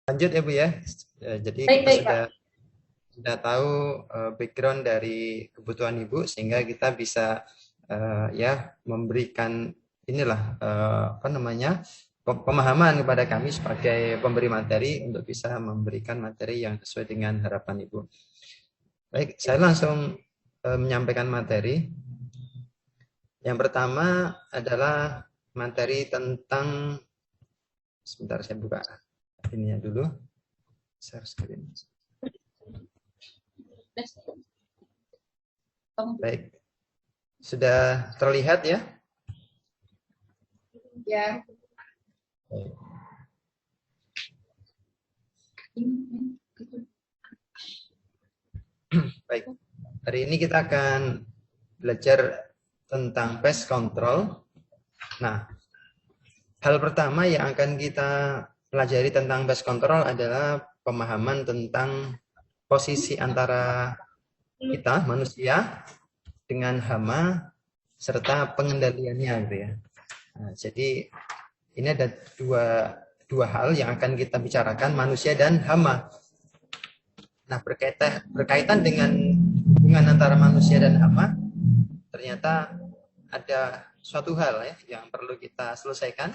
Lanjut ya Bu ya. Jadi kita Baik-baik, Kak. sudah tahu background dari kebutuhan Ibu sehingga kita bisa ya memberikan inilah apa namanya pemahaman kepada kami sebagai pemberi materi untuk bisa memberikan materi yang sesuai dengan harapan Ibu. Baik, saya langsung menyampaikan materi. Yang pertama adalah materi tentang sebentar saya buka ininya dulu. Share screen. Baik, sudah terlihat ya? Ya. Baik, hari ini kita akan belajar tentang pest control. Nah, hal pertama yang akan kita pelajari tentang pest control adalah pemahaman tentang posisi antara kita, manusia, dengan hama, serta pengendaliannya gitu ya. Nah, jadi ini ada dua hal yang akan kita bicarakan, manusia dan hama. Nah, berkaitan dengan hubungan antara manusia dan hama, ternyata ada suatu hal ya yang perlu kita selesaikan,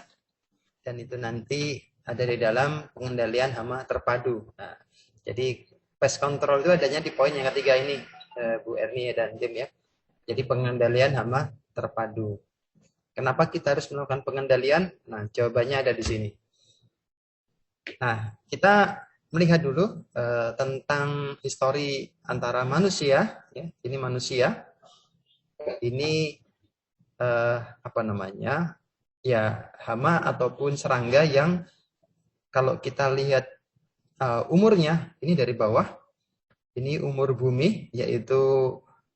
dan itu nanti ada di dalam pengendalian hama terpadu. Nah, jadi pest control itu adanya di poin yang ketiga ini, Bu Erni dan tim ya. Jadi pengendalian hama terpadu. Kenapa kita harus melakukan pengendalian? Nah, jawabannya ada di sini. Nah, kita melihat dulu tentang histori antara manusia. Ya. Ini manusia. Ini apa namanya? Ya, hama ataupun serangga yang kalau kita lihat umurnya, ini dari bawah. Ini umur bumi, yaitu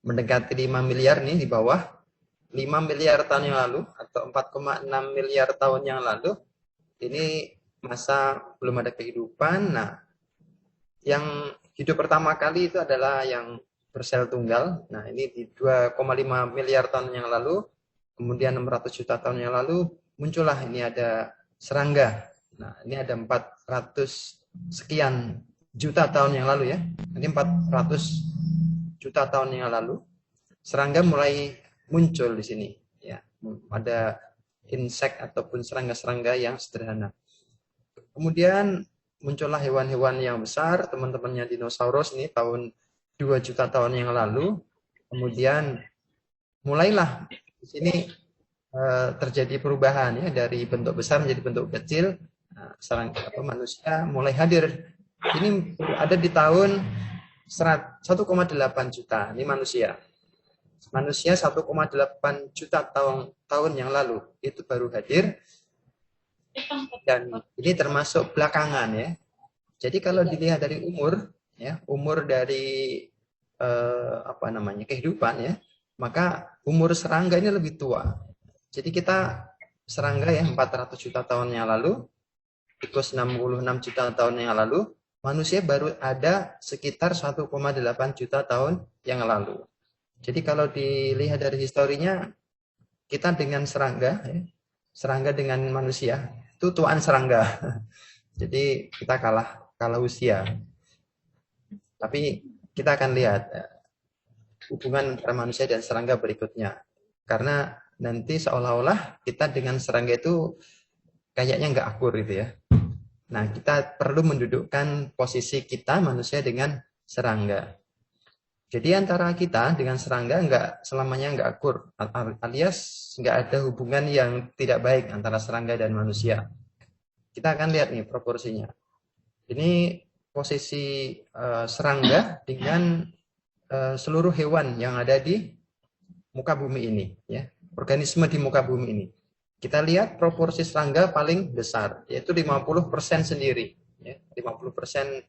mendekati 5 miliar nih di bawah. 5 miliar tahun yang lalu atau 4,6 miliar tahun yang lalu. Ini masa belum ada kehidupan. Nah, yang hidup pertama kali itu adalah yang bersel tunggal. Nah, ini di 2,5 miliar tahun yang lalu. Kemudian 600 juta tahun yang lalu muncullah ini ada serangga. Nah, ini ada 400 sekian juta tahun yang lalu ya. Ini 400 juta tahun yang lalu serangga mulai muncul di sini ya. Ada insek ataupun serangga-serangga yang sederhana. Kemudian muncullah hewan-hewan yang besar, teman-temannya dinosaurus ini tahun 2 juta tahun yang lalu. Kemudian mulailah di sini terjadi perubahan ya dari bentuk besar menjadi bentuk kecil. Nah, serangga atau manusia mulai hadir. Ini ada di tahun 1,8 juta. Ini manusia. Manusia 1,8 juta tahun yang lalu itu baru hadir, dan ini termasuk belakangan ya. Jadi kalau dilihat dari umur ya, umur dari apa namanya kehidupan ya, maka umur serangga ini lebih tua. Jadi kita serangga ya 400 juta tahun yang lalu, tikus 66 juta tahun yang lalu, manusia baru ada sekitar 1,8 juta tahun yang lalu. Jadi kalau dilihat dari historinya, kita dengan serangga, ya, serangga dengan manusia, itu tuaan serangga. Jadi kita kalah usia. Tapi kita akan lihat hubungan antara manusia dan serangga berikutnya. Karena nanti seolah-olah kita dengan serangga itu kayaknya nggak akur gitu ya. Nah, kita perlu mendudukkan posisi kita manusia dengan serangga. Jadi antara kita dengan serangga nggak selamanya nggak akur, alias nggak ada hubungan yang tidak baik antara serangga dan manusia. Kita akan lihat nih proporsinya. Ini posisi serangga dengan seluruh hewan yang ada di muka bumi ini, ya, organisme di muka bumi ini. Kita lihat proporsi serangga paling besar, yaitu 50% sendiri. Ya, 50%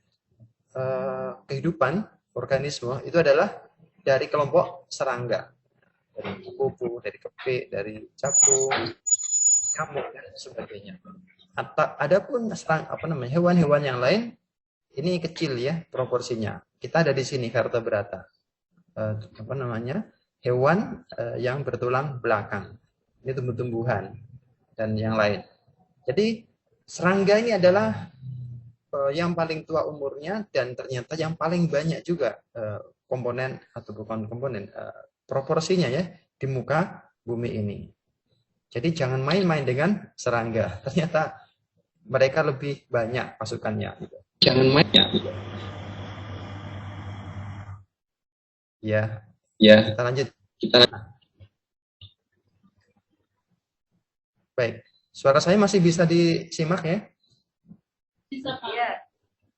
kehidupan organisme itu adalah dari kelompok serangga, dari kupu, dari kepik, dari capung, nyamuk dan sebagainya. Adapun apa namanya hewan-hewan yang lain ini kecil ya proporsinya. Kita ada di sini vertebrata, apa namanya hewan yang bertulang belakang. Ini tumbuh-tumbuhan dan yang lain. Jadi serangga ini adalah yang paling tua umurnya dan ternyata yang paling banyak juga komponen atau bukan komponen proporsinya ya di muka bumi ini. Jadi jangan main-main dengan serangga. Ternyata mereka lebih banyak pasukannya. Gitu. Jangan main ya. Ya. Ya. Kita lanjut. Baik. Suara saya masih bisa disimak ya? Bisa, Pak.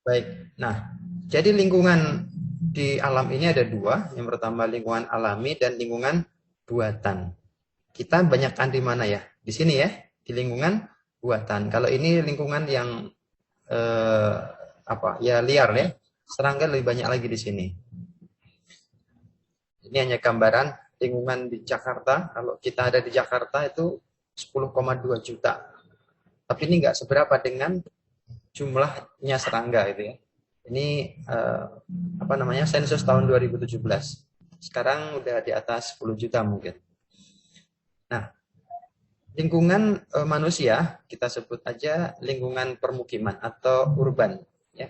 Baik. Nah, jadi lingkungan di alam ini ada dua. Yang pertama lingkungan alami dan lingkungan buatan. Kita banyakkan di mana ya? Di sini ya, di lingkungan buatan. Kalau ini lingkungan yang ya liar ya. Serangga lebih banyak lagi di sini. Ini hanya gambaran lingkungan di Jakarta. Kalau kita ada di Jakarta itu 10,2 juta. Tapi ini nggak seberapa dengan jumlahnya serangga itu ya. Ini sensus tahun 2017. Sekarang udah di atas 10 juta mungkin. Nah, lingkungan manusia kita sebut aja lingkungan permukiman atau urban ya.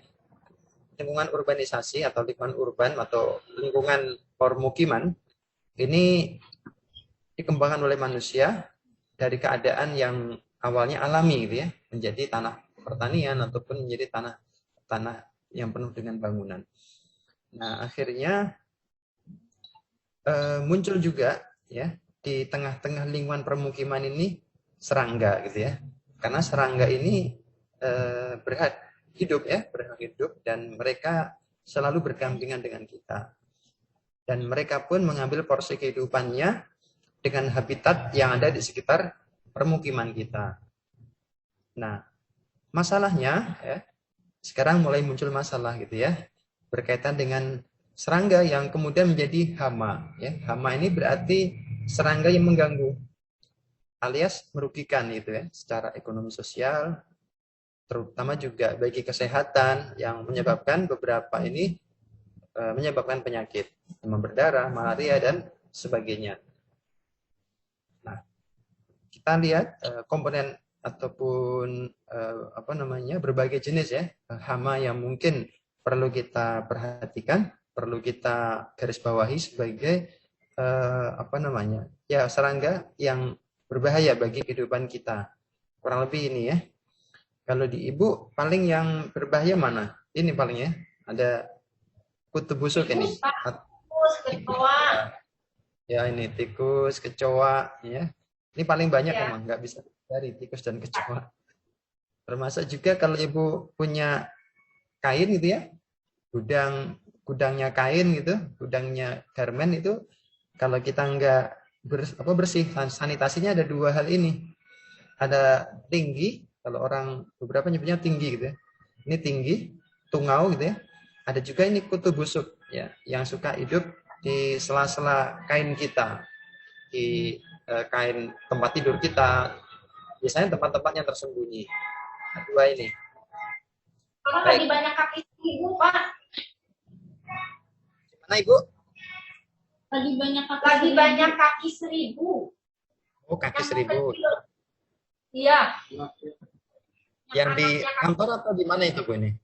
Lingkungan urbanisasi atau lingkungan urban atau lingkungan permukiman ini dikembangkan oleh manusia dari keadaan yang awalnya alami gitu ya, menjadi tanah pertanian ataupun menjadi tanah yang penuh dengan bangunan. Nah, akhirnya muncul juga ya di tengah-tengah lingkungan permukiman ini serangga gitu ya. Karena serangga ini berhak hidup dan mereka selalu berdampingan dengan kita. Dan mereka pun mengambil porsi kehidupannya dengan habitat yang ada di sekitar permukiman kita. Nah, masalahnya ya, sekarang mulai muncul masalah gitu ya, berkaitan dengan serangga yang kemudian menjadi hama. Ya. Hama ini berarti serangga yang mengganggu, alias merugikan gitu ya, secara ekonomi sosial, terutama juga bagi kesehatan yang menyebabkan beberapa ini menyebabkan penyakit, demam berdarah, malaria dan sebagainya. Nah, kita lihat komponen ataupun berbagai jenis ya hama yang mungkin perlu kita perhatikan, perlu kita garis bawahi sebagai serangga yang berbahaya bagi kehidupan kita. Kurang lebih ini ya. Kalau di ibu paling yang berbahaya mana? Ini paling ya. Ada kutu busuk ini. Tikus, kecoa. Ya ini tikus, kecoa ya. Ini paling banyak emang nggak bisa dari tikus dan kecoa. Termasuk juga kalau ibu punya kain gitu ya, gudangnya kain gitu, gudangnya garmen itu, kalau kita nggak bersih, sanitasinya ada dua hal ini. Ada tinggi, kalau orang beberapa nyebutnya tinggi gitu ya. Ini tinggi, tungau gitu ya. Ada juga ini kutu busuk ya, yang suka hidup di sela-sela kain kita, di kain tempat tidur kita, biasanya tempat-tempatnya tersembunyi. Nah, dua ini. Orang lagi banyak kaki seribu, Pak. Gimana Ibu? Lagi banyak kaki seribu. Oh, kaki seribu. Iya. Yang di kantor atau di mana itu Bu ini?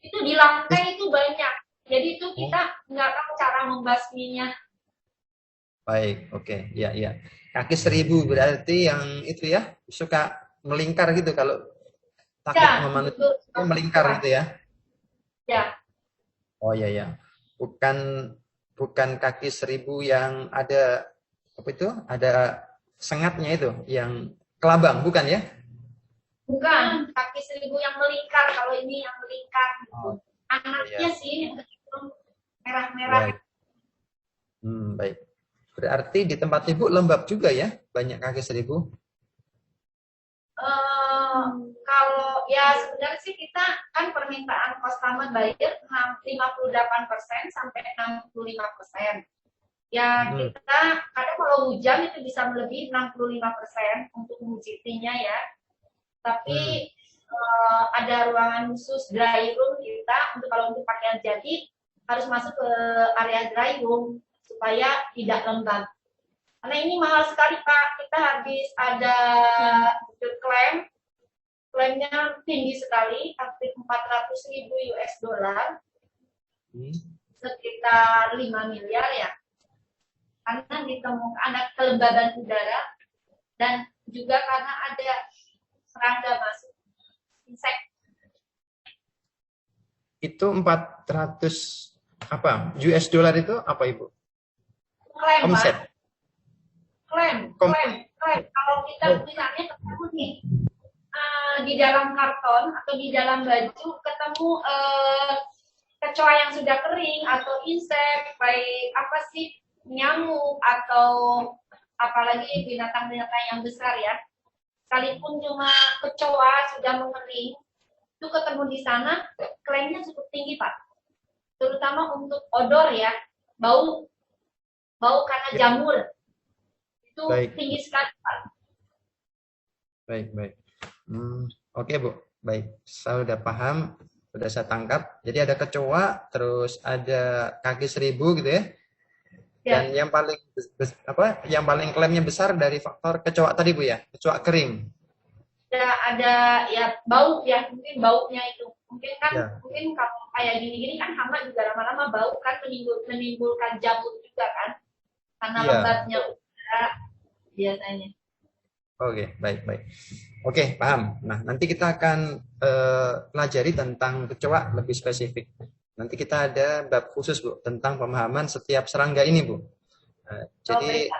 Itu di lantai itu banyak. Jadi itu kita nggak tahu cara membasminya. Baik, oke. Ya, ya. Kaki seribu berarti yang itu ya, suka melingkar gitu kalau takut sama manusia, melingkar gitu ya. Ya. Oh iya ya. Bukan kaki seribu yang ada apa itu? Ada sengatnya itu, yang kelabang, bukan ya? Bukan, kaki seribu yang melingkar. Kalau ini yang melingkar gitu. Anaknya sih merah-merah. Baik. Baik. Berarti di tempat Ibu lembab juga ya? Banyak kaki seribu? Kalau ya sebenarnya sih kita kan permintaan customer buyer 58% sampai 65%. Ya kita kadang kalau hujan itu bisa melebihi 65% untuk humidity-nya ya. Tapi ada ruangan khusus dry room kita kalau untuk pakaian jadi harus masuk ke area dry room supaya tidak lembab. Karena ini mahal sekali Pak, kita habis ada budget klaim klaimnya tinggi sekali, hampir 400.000 US dollar, sekitar 5 miliar ya. Karena ditemukan ada kelembaban udara dan juga karena ada serangga masuk, insek. Itu 400 apa? US dollar itu apa, Ibu? Klaim, Omset. Pak. Klaim. Kalau kita misalnya ketemu nih di dalam karton atau di dalam baju ketemu kecoa yang sudah kering atau insek, baik apa sih, nyamuk atau apalagi binatang-binatang yang besar ya. Sekalipun cuma kecoa sudah mengering, itu ketemu di sana, klaimnya cukup tinggi, Pak. Terutama untuk odor ya, bau karena jamur. Itu tinggi sekali, Pak. Baik. Oke, Bu. Baik, saya sudah paham, sudah saya tangkap. Jadi ada kecoa, terus ada kaki 1000 gitu ya. Dan yang paling yang paling klaimnya besar dari faktor kecoa tadi, Bu ya, kecoa kering. Ada ya bau ya, mungkin baunya itu. Mungkin kalau kayak gini-gini kan hama juga lama-lama bau kan, menimbulkan jamur juga kan. Karena lembabnya udara biasanya. Oke, baik. Oke, paham. Nah, nanti kita akan pelajari tentang kecoa lebih spesifik. Nanti kita ada bab khusus, Bu, tentang pemahaman setiap serangga ini, Bu. Jadi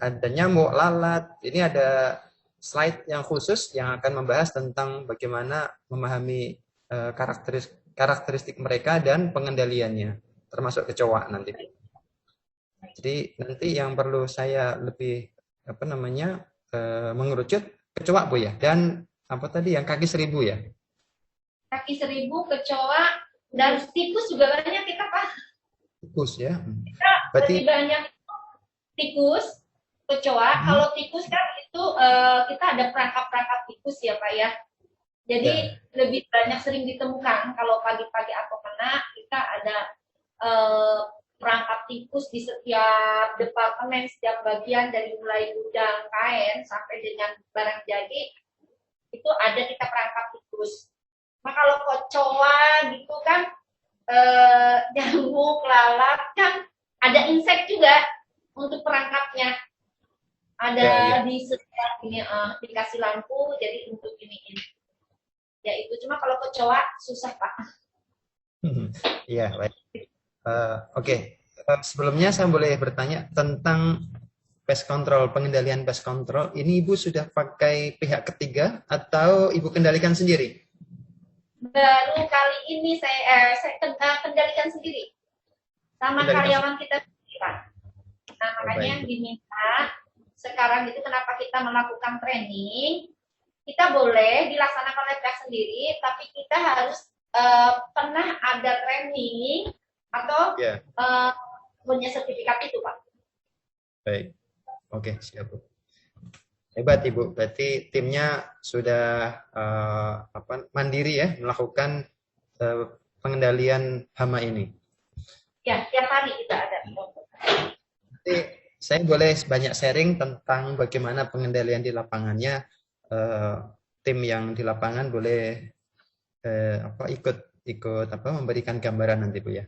ada nyamuk, lalat. Ini ada slide yang khusus yang akan membahas tentang bagaimana memahami karakteristik mereka dan pengendaliannya, termasuk kecoa nanti. Jadi nanti yang perlu saya lebih mengerucut kecoa, Bu ya, dan apa tadi yang kaki 1000 ya? Kaki 1000, kecoa, dan tikus juga banyak kita, Pak. Tikus ya. Berarti lebih banyak tikus, kecoa. Kalau tikus kan itu kita ada perangkap tikus ya, Pak ya. Jadi lebih banyak sering ditemukan. Kalau pagi-pagi atau kena, kita ada perangkap tikus di setiap departemen, setiap bagian, dari mulai gudang kain sampai dengan barang jadi, itu ada kita perangkap tikus. Nah kalau kecoa gitu kan, nyamuk, lalat kan, ada insek juga untuk perangkapnya. Ada di setiap ini dikasih lampu, jadi untuk ini. Ya itu, cuma kalau kecoa susah, Pak. Iya, baik. Oke. Sebelumnya saya boleh bertanya tentang pest control, pengendalian pest control. Ini Ibu sudah pakai pihak ketiga atau Ibu kendalikan sendiri? Baru kali ini saya kendalikan sendiri sama karyawan kita sendiri, Pak. Nah makanya diminta sekarang itu, kenapa kita melakukan training, kita boleh dilaksanakan oleh pihak sendiri, tapi kita harus pernah ada training atau punya sertifikat itu, Pak. Baik, oke, siap, Bu. Hebat, Ibu. Berarti timnya sudah mandiri ya, melakukan pengendalian hama ini. Ya, tiap hari kita ada. Jadi saya boleh banyak sharing tentang bagaimana pengendalian di lapangannya. Tim yang di lapangan boleh ikut memberikan gambaran nanti, Bu ya.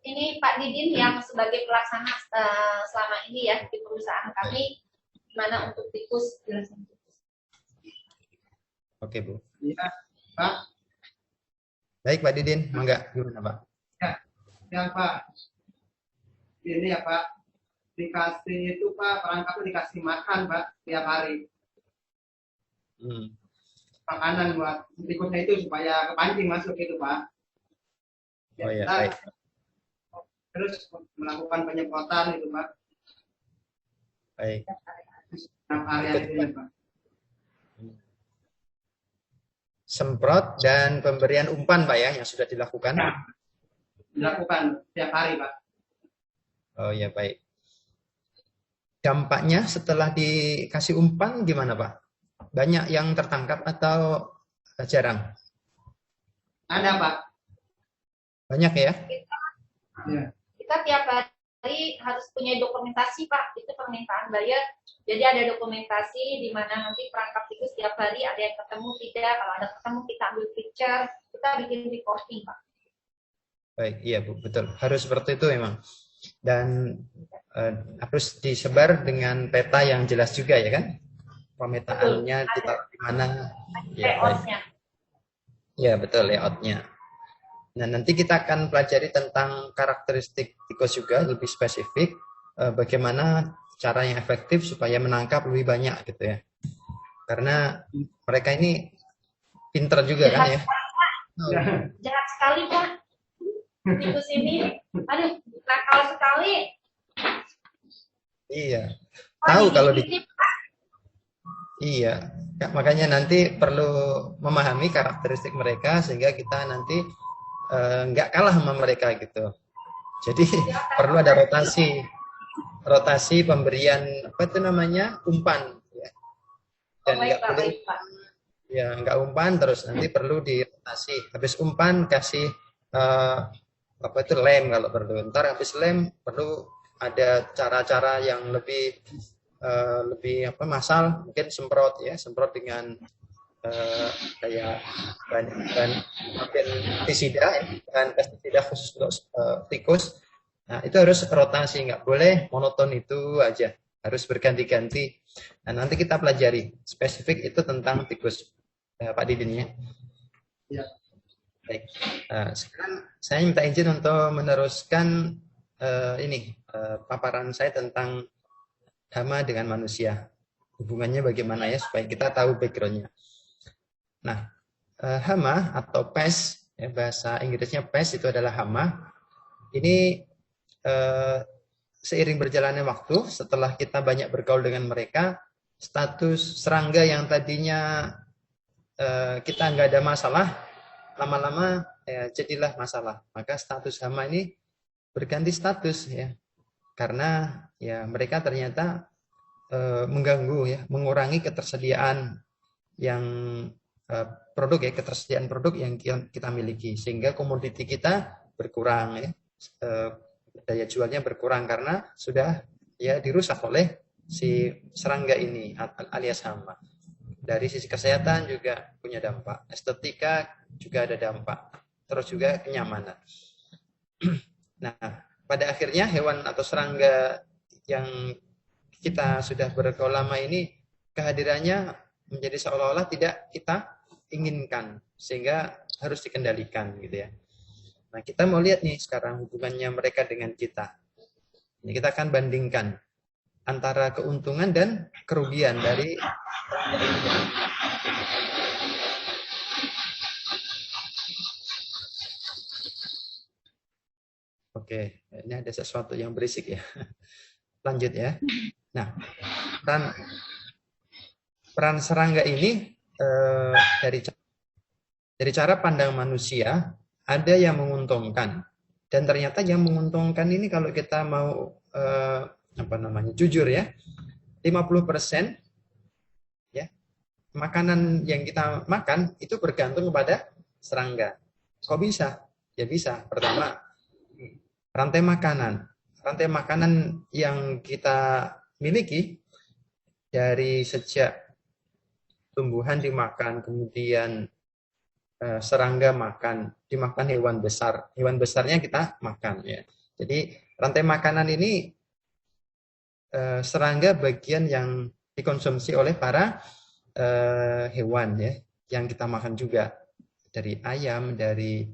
Ini Pak Didin yang sebagai pelaksana selama ini ya di perusahaan kami, gimana untuk tikus, jelasin tikus. Oke, Bu. Iya, Pak. Baik, Pak Didin, mangga, gimana, Pak? Ya, Pak. Ini ya, Pak. Dikasih itu, Pak, perangkapnya dikasih makan, Pak, tiap hari. Makanan buat tikusnya itu supaya kepancing masuk itu, Pak. Ya, oh iya, baik. Terus melakukan penyemprotan itu, Pak. Baik. Area itu ya, Pak. Semprot dan pemberian umpan, Pak ya, yang sudah dilakukan? Ya, dilakukan tiap hari, Pak. Oh ya, baik. Dampaknya setelah dikasih umpan gimana, Pak? Banyak yang tertangkap atau jarang? Ada, Pak. Banyak ya? Ya. Kita tiap hari kali harus punya dokumentasi Pak, itu permintaan buyer. Jadi ada dokumentasi di mana nanti perangkap itu setiap hari ada yang ketemu tidak, kalau ada ketemu kita ambil picture, kita bikin reporting Pak. Baik, iya Bu, betul. Harus seperti itu memang. Dan harus disebar dengan peta yang jelas juga ya kan? Pemetaannya ditaruh di mana? Ya, layoutnya. Ya, betul, layoutnya. Nah, nanti kita akan pelajari tentang karakteristik tikus juga, lebih spesifik. Bagaimana cara yang efektif supaya menangkap lebih banyak gitu ya. Karena mereka ini pinter juga kan ya. Jahat sekali Pak. Tikus ini, aduh, nakal sekali. Iya. Tahu kalau di Iya, makanya nanti perlu memahami karakteristik mereka sehingga kita nanti nggak kalah sama mereka gitu. Jadi perlu ada rotasi pemberian apa itu namanya umpan ya. Dan nggak perlu ya nggak umpan terus nanti perlu dirotasi. Habis umpan kasih apa itu lem kalau perlu. Ntar habis lem perlu ada cara-cara yang lebih apa massal, mungkin semprot dengan kayak bahan pestisida, bahan pestisida khusus untuk tikus. Nah itu harus rotasi, nggak boleh monoton itu aja, harus berganti-ganti. Nah nanti kita pelajari spesifik itu tentang tikus, Pak Didin ya. Ya. Baik. Sekarang saya minta izin untuk meneruskan paparan saya tentang hama dengan manusia. Hubungannya bagaimana ya supaya kita tahu backgroundnya. Nah, hama atau pest, ya, bahasa Inggrisnya pest itu adalah hama. Ini seiring berjalannya waktu, setelah kita banyak bergaul dengan mereka, status serangga yang tadinya kita nggak ada masalah, lama-lama jadilah masalah. Maka status hama ini berganti status ya. Karena ya mereka ternyata mengganggu ya, mengurangi ketersediaan yang ketersediaan produk yang kita miliki sehingga komoditi kita berkurang ya, daya jualnya berkurang karena sudah ya dirusak oleh si serangga ini alias hama. Dari sisi kesehatan juga punya dampak, estetika juga ada dampak, terus juga kenyamanan. Nah, pada akhirnya hewan atau serangga yang kita sudah bergaul lama ini kehadirannya menjadi seolah-olah tidak kita inginkan sehingga harus dikendalikan gitu ya. Nah, kita mau lihat nih sekarang hubungannya mereka dengan kita. Ini kita akan bandingkan antara keuntungan dan kerugian dari Oke, ini ada sesuatu yang berisik ya. Lanjut ya. Nah, peran serangga ini dari cara pandang manusia ada yang menguntungkan dan ternyata yang menguntungkan ini kalau kita mau jujur ya, 50% ya makanan yang kita makan itu bergantung kepada serangga. Kok bisa? Ya bisa. Pertama, rantai makanan yang kita miliki dari sejak tumbuhan dimakan, kemudian serangga dimakan hewan besarnya kita makan ya. Jadi rantai makanan ini serangga bagian yang dikonsumsi oleh para hewan ya, yang kita makan juga dari ayam, dari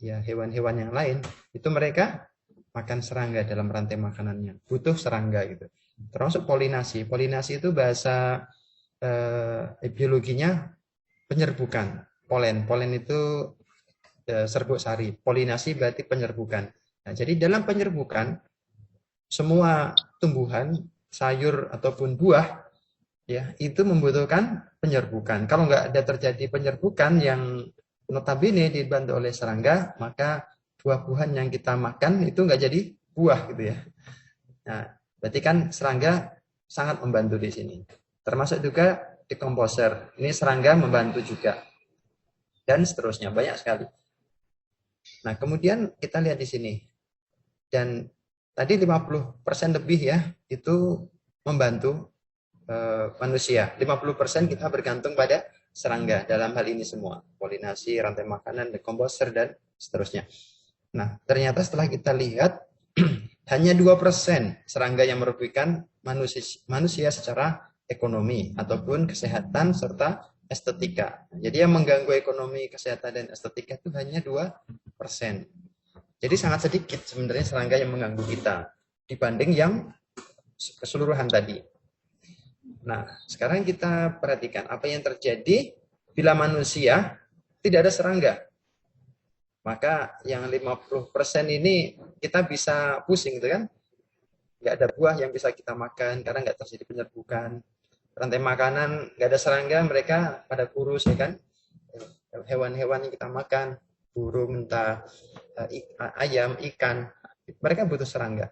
ya hewan-hewan yang lain itu mereka makan serangga dalam rantai makanannya, butuh serangga gitu. Termasuk polinasi. Polinasi itu bahasa biologinya penyerbukan. Polen itu serbuk sari. Polinasi berarti penyerbukan. Nah, jadi dalam penyerbukan semua tumbuhan, sayur ataupun buah ya itu membutuhkan penyerbukan. Kalau nggak ada terjadi penyerbukan yang notabene dibantu oleh serangga, maka buah-buahan yang kita makan itu nggak jadi buah gitu ya. Nah, berarti kan serangga sangat membantu di sini. Termasuk juga decomposer. Ini serangga membantu juga. Dan seterusnya, banyak sekali. Nah, kemudian kita lihat di sini. Dan tadi 50% lebih ya, itu membantu manusia. 50% kita bergantung pada serangga dalam hal ini semua. Polinasi, rantai makanan, dekomposer, dan seterusnya. Nah, ternyata setelah kita lihat, hanya 2% serangga yang merugikan manusia secara ekonomi ataupun kesehatan serta estetika. Jadi yang mengganggu ekonomi, kesehatan, dan estetika itu hanya 2%. Jadi sangat sedikit sebenarnya serangga yang mengganggu kita dibanding yang keseluruhan tadi. Nah, sekarang kita perhatikan apa yang terjadi bila manusia tidak ada serangga. Maka yang 50% ini kita bisa pusing gitu kan. Nggak ada buah yang bisa kita makan karena nggak terjadi penyerbukan. Rantai makanan nggak ada serangga, mereka pada kurus ya kan. Hewan-hewan yang kita makan, burung, entah ayam, ikan, mereka butuh serangga.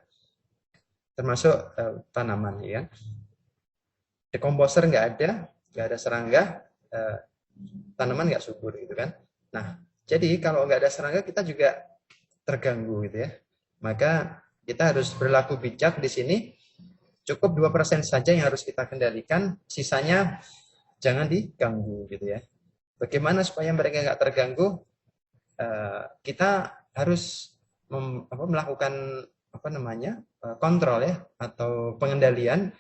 Termasuk tanaman ya kan. Dekomposer nggak ada serangga, tanaman nggak subur gitu kan. Nah, jadi kalau nggak ada serangga kita juga terganggu gitu ya. Maka kita harus berlaku bijak di sini. Cukup 2% saja yang harus kita kendalikan, sisanya jangan diganggu gitu ya. Bagaimana supaya mereka nggak terganggu? Kita harus melakukan kontrol ya atau pengendalian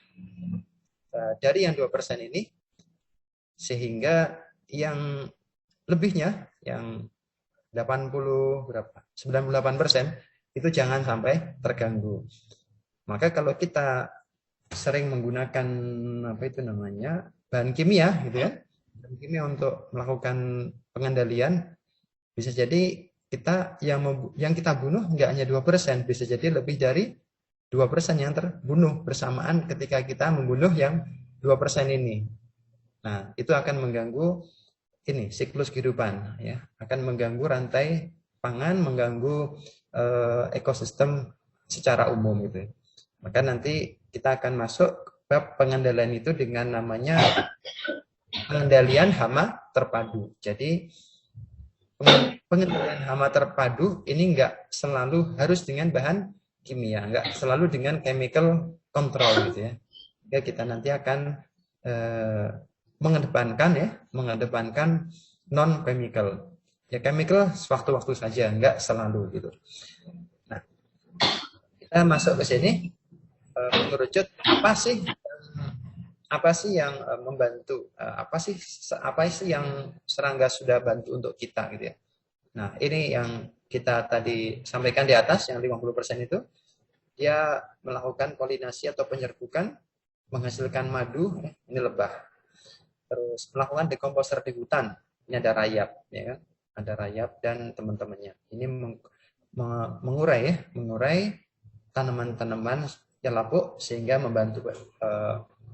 dari yang 2% ini, sehingga yang lebihnya yang 98% itu jangan sampai terganggu. Maka kalau kita sering menggunakan bahan kimia gitu ya, bahan kimia untuk melakukan pengendalian, bisa jadi kita yang kita bunuh nggak hanya 2%, bisa jadi lebih dari 2% yang terbunuh bersamaan ketika kita membunuh yang 2% ini. Nah, itu akan mengganggu siklus kehidupan ya, akan mengganggu rantai pangan, mengganggu ekosistem secara umum gitu. Maka nanti kita akan masuk bab pengendalian itu dengan namanya pengendalian hama terpadu. Jadi pengendalian hama terpadu ini enggak selalu harus dengan bahan kimia, enggak selalu dengan chemical control gitu ya. Ya kita nanti akan mengedepankan non chemical. Ya chemical sewaktu-waktu saja, enggak selalu gitu. Nah, kita masuk ke sini mengerucut apa sih yang membantu, apa sih yang serangga sudah bantu untuk kita gitu ya. Nah, ini yang kita tadi sampaikan di atas, yang 50% itu dia melakukan polinasi atau penyerbukan, menghasilkan madu, ini lebah. Terus melakukan dekomposer di hutan, ini ada rayap ya kan, ada rayap dan teman-temannya. Ini mengurai tanaman-tanaman yang lapuk sehingga membantu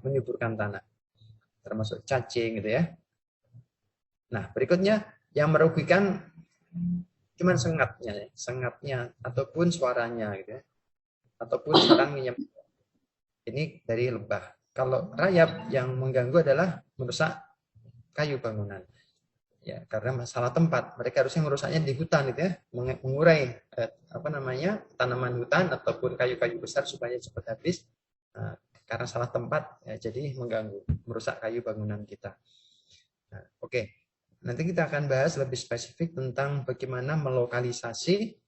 menyuburkan tanah, termasuk cacing gitu ya. Nah, berikutnya yang merugikan cuman sengatnya ataupun suaranya gitu ya, ataupun sarangnya. Ini dari lebah. Kalau rayap yang mengganggu adalah merusak kayu bangunan. Ya, karena masalah tempat, mereka harusnya merusaknya di hutan gitu ya, mengurai tanaman hutan ataupun kayu-kayu besar supaya cepat habis. Nah, karena salah tempat ya, jadi mengganggu, merusak kayu bangunan kita. Nah, oke. Nanti kita akan bahas lebih spesifik tentang bagaimana melokalisasi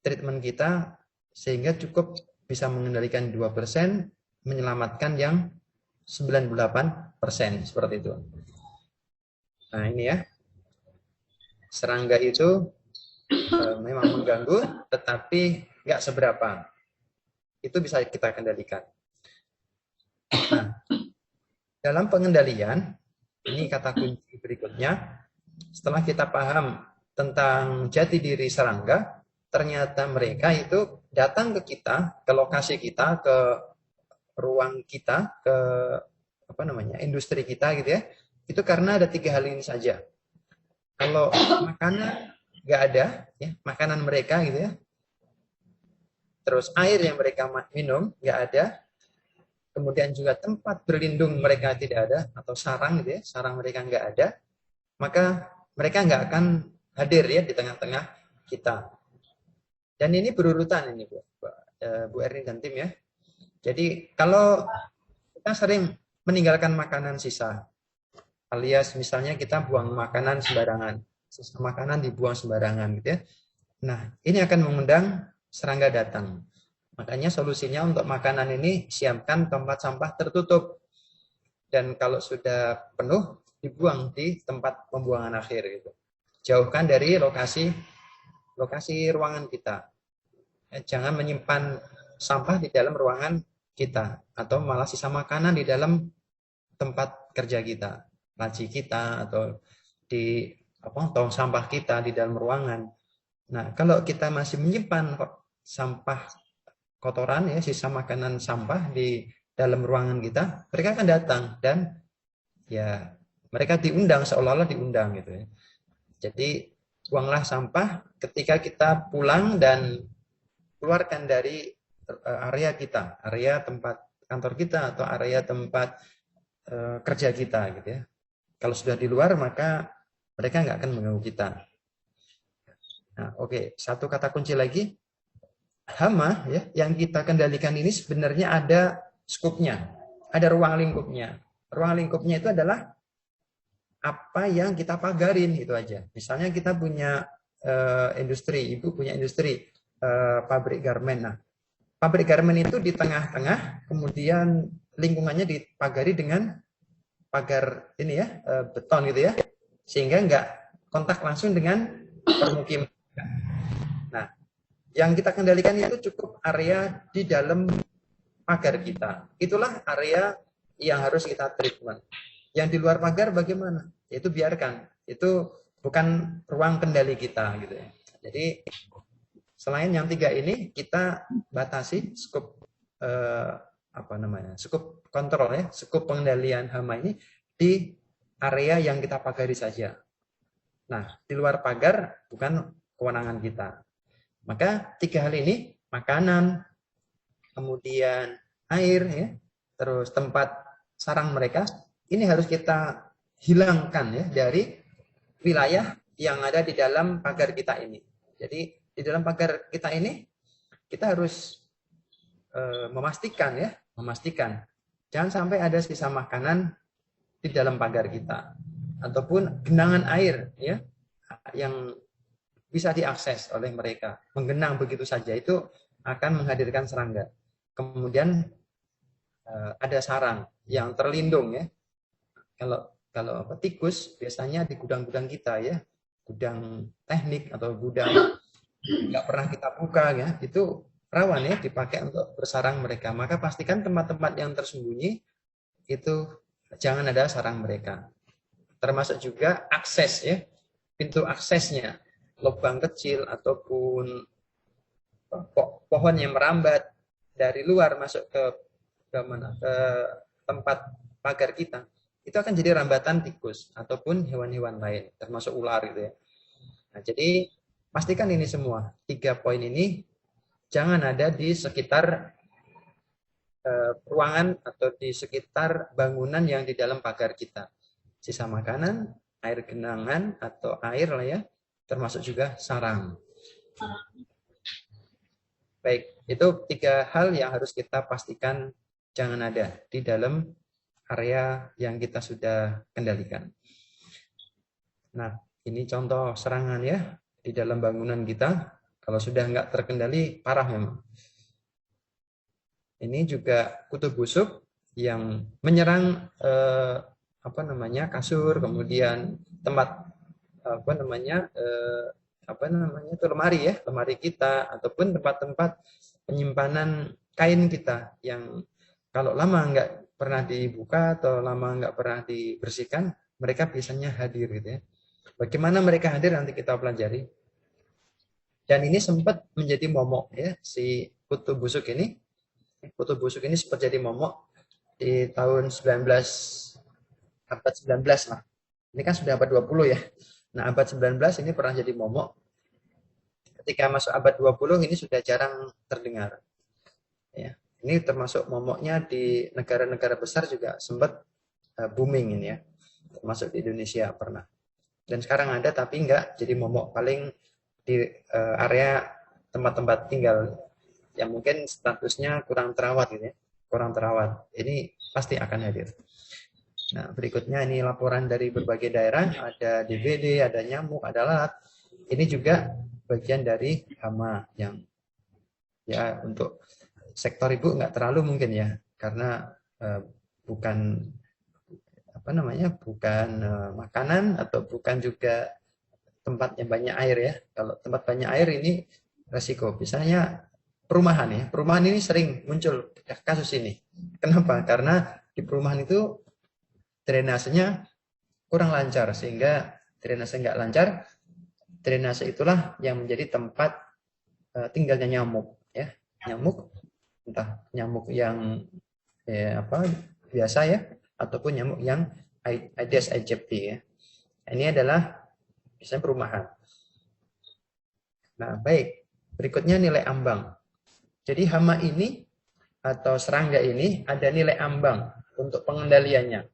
treatment kita sehingga cukup bisa mengendalikan 2%, menyelamatkan yang 98% seperti itu. Nah, ini ya. Serangga itu memang mengganggu, tetapi nggak seberapa. Itu bisa kita kendalikan. Nah, dalam pengendalian, ini kata kunci berikutnya, setelah kita paham tentang jati diri serangga, ternyata mereka itu datang ke kita, ke lokasi kita, ke ruang kita, ke industri kita gitu ya. Itu karena ada 3 hal ini saja. Kalau makanan nggak ada, ya makanan mereka gitu ya. Terus air yang mereka minum nggak ada. Kemudian juga tempat berlindung mereka tidak ada atau sarang gitu ya, sarang mereka nggak ada. Maka mereka nggak akan hadir ya di tengah-tengah kita. Dan ini berurutan ini Bu. Bu Erni dan tim ya. Jadi kalau kita sering meninggalkan makanan sisa, alias misalnya kita buang makanan sembarangan, sisa makanan dibuang sembarangan gitu ya. Nah, ini akan mengundang serangga datang. Makanya solusinya untuk makanan ini siapkan tempat sampah tertutup. Dan kalau sudah penuh, dibuang di tempat pembuangan akhir gitu. Jauhkan dari lokasi ruangan kita. Jangan menyimpan sampah di dalam ruangan kita atau malah sisa makanan di dalam tempat kerja kita, laci kita atau di tong sampah kita di dalam ruangan. Nah, kalau kita masih menyimpan sampah kotoran ya, sisa makanan sampah di dalam ruangan kita, mereka akan datang dan ya mereka diundang seolah-olah diundang gitu ya. Jadi buanglah sampah ketika kita pulang dan keluarkan dari area kita, area tempat kantor kita atau area tempat kerja kita gitu ya. Kalau sudah di luar maka mereka nggak akan mengganggu kita. Nah, oke, satu kata kunci lagi, hama ya, yang kita kendalikan ini sebenarnya ada skupnya, ada ruang lingkupnya. Ruang lingkupnya itu adalah apa yang kita pagarin itu aja. Misalnya kita punya industri, ibu punya industri pabrik garmen. Nah, pabrik garmen itu di tengah-tengah, kemudian lingkungannya dipagari dengan pagar ini ya, beton gitu ya, sehingga nggak kontak langsung dengan permukiman. Nah, yang kita kendalikan itu cukup area di dalam pagar kita. Itulah area yang harus kita treatment. Yang di luar pagar bagaimana? Itu biarkan. Itu bukan ruang kendali kita gitu ya. Jadi selain yang 3 ini kita batasi skop skop kontrol ya, skop pengendalian hama ini di area yang kita pagari saja. Nah, di luar pagar bukan kewenangan kita. Maka 3 hal ini, makanan, kemudian air ya, terus tempat sarang mereka, ini harus kita hilangkan ya dari wilayah yang ada di dalam pagar kita ini. Jadi di dalam pagar kita ini kita harus memastikan jangan sampai ada sisa makanan di dalam pagar kita ataupun genangan air ya yang bisa diakses oleh mereka. Menggenang begitu saja itu akan menghadirkan serangga. Kemudian ada sarang yang terlindung ya. Kalau tikus biasanya di gudang-gudang kita ya, gudang teknik atau gudang nggak pernah kita buka ya, itu rawan ya dipakai untuk bersarang mereka. Maka pastikan tempat-tempat yang tersembunyi itu jangan ada sarang mereka. Termasuk juga akses ya, pintu aksesnya, lubang kecil ataupun pohon yang merambat dari luar masuk ke tempat pagar kita, itu akan jadi rambatan tikus ataupun hewan-hewan lain, termasuk ular gitu ya. Nah, jadi pastikan ini semua 3 poin ini jangan ada di sekitar ruangan atau di sekitar bangunan yang di dalam pagar kita. Sisa makanan, air genangan atau air lah ya, termasuk juga sarang. Baik, itu 3 hal yang harus kita pastikan jangan ada di dalam area yang kita sudah kendalikan. Nah, ini contoh serangan ya di dalam bangunan kita. Kalau sudah nggak terkendali, parah memang. Ini juga kutu busuk yang menyerang kasur, kemudian tempat itu lemari kita ataupun tempat-tempat penyimpanan kain kita yang kalau lama nggak pernah dibuka atau lama nggak pernah dibersihkan, mereka biasanya hadir gitu ya. Bagaimana mereka hadir nanti kita pelajari. Dan ini sempat menjadi momok ya, si kutu busuk ini. Kutu busuk ini sempat jadi momok di tahun abad 19 lah. Ini kan sudah abad 20 ya. Nah, abad 19 ini pernah jadi momok. Ketika masuk abad 20 ini sudah jarang terdengar. Ya. Ini termasuk momoknya di negara-negara besar juga sempat booming ini ya. Termasuk di Indonesia pernah. Dan sekarang ada tapi enggak jadi momok, paling di area tempat-tempat tinggal yang mungkin statusnya kurang terawat gitu ya, kurang terawat, ini pasti akan hadir. Nah, berikutnya ini laporan dari berbagai daerah, ada DBD, ada nyamuk, ada lalat. Ini juga bagian dari hama yang ya untuk sektor ibu nggak terlalu mungkin ya, karena bukan apa namanya, bukan makanan atau bukan juga tempat yang banyak air ya. Kalau tempat banyak air ini resiko. Misalnya perumahan ya, perumahan ini sering muncul kasus ini. Kenapa? Karena di perumahan itu drainasenya kurang lancar, sehingga drainase nggak lancar, drainase itulah yang menjadi tempat tinggalnya nyamuk ya, nyamuk, entah nyamuk yang biasa ya, ataupun nyamuk yang Aedes aegypti ya. Ini adalah biasanya perumahan. Nah, baik, berikutnya nilai ambang. Jadi hama ini atau serangga ini ada nilai ambang untuk pengendaliannya.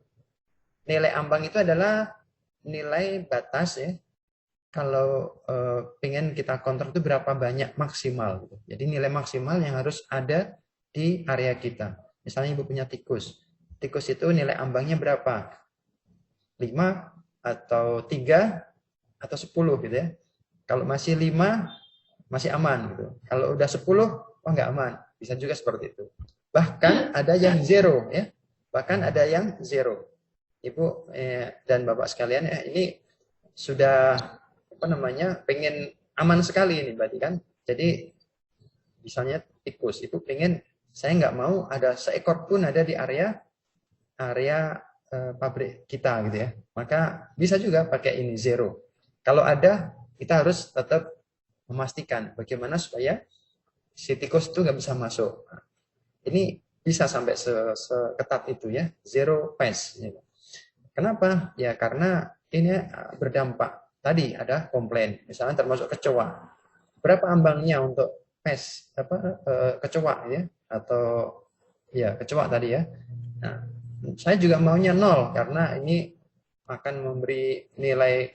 Nilai ambang itu adalah nilai batas ya. Kalau pengen kita kontrol itu berapa banyak maksimal. Gitu. Jadi nilai maksimal yang harus ada di area kita. Misalnya ibu punya tikus. Tikus itu nilai ambangnya berapa? 5 atau 3 atau 10 gitu ya. Kalau masih 5 masih aman gitu. Kalau udah 10 oh nggak aman. Bisa juga seperti itu. Bahkan ada yang 0 ya. Bahkan ada yang 0. Ibu dan Bapak sekalian ya, ini sudah apa namanya, pengen aman sekali ini berarti kan. Jadi misalnya tikus, Ibu pengen saya nggak mau ada seekor pun ada di area pabrik kita gitu ya. Maka bisa juga pakai ini 0. Kalau ada, kita harus tetap memastikan bagaimana supaya si tikus itu nggak bisa masuk. Ini bisa sampai seketat itu ya, 0 pest. Kenapa? Ya karena ini berdampak. Tadi ada komplain, misalnya termasuk kecoa. Berapa ambangnya untuk pest kecoa ya, atau ya kecoa tadi ya. Nah, saya juga maunya 0 karena ini akan memberi nilai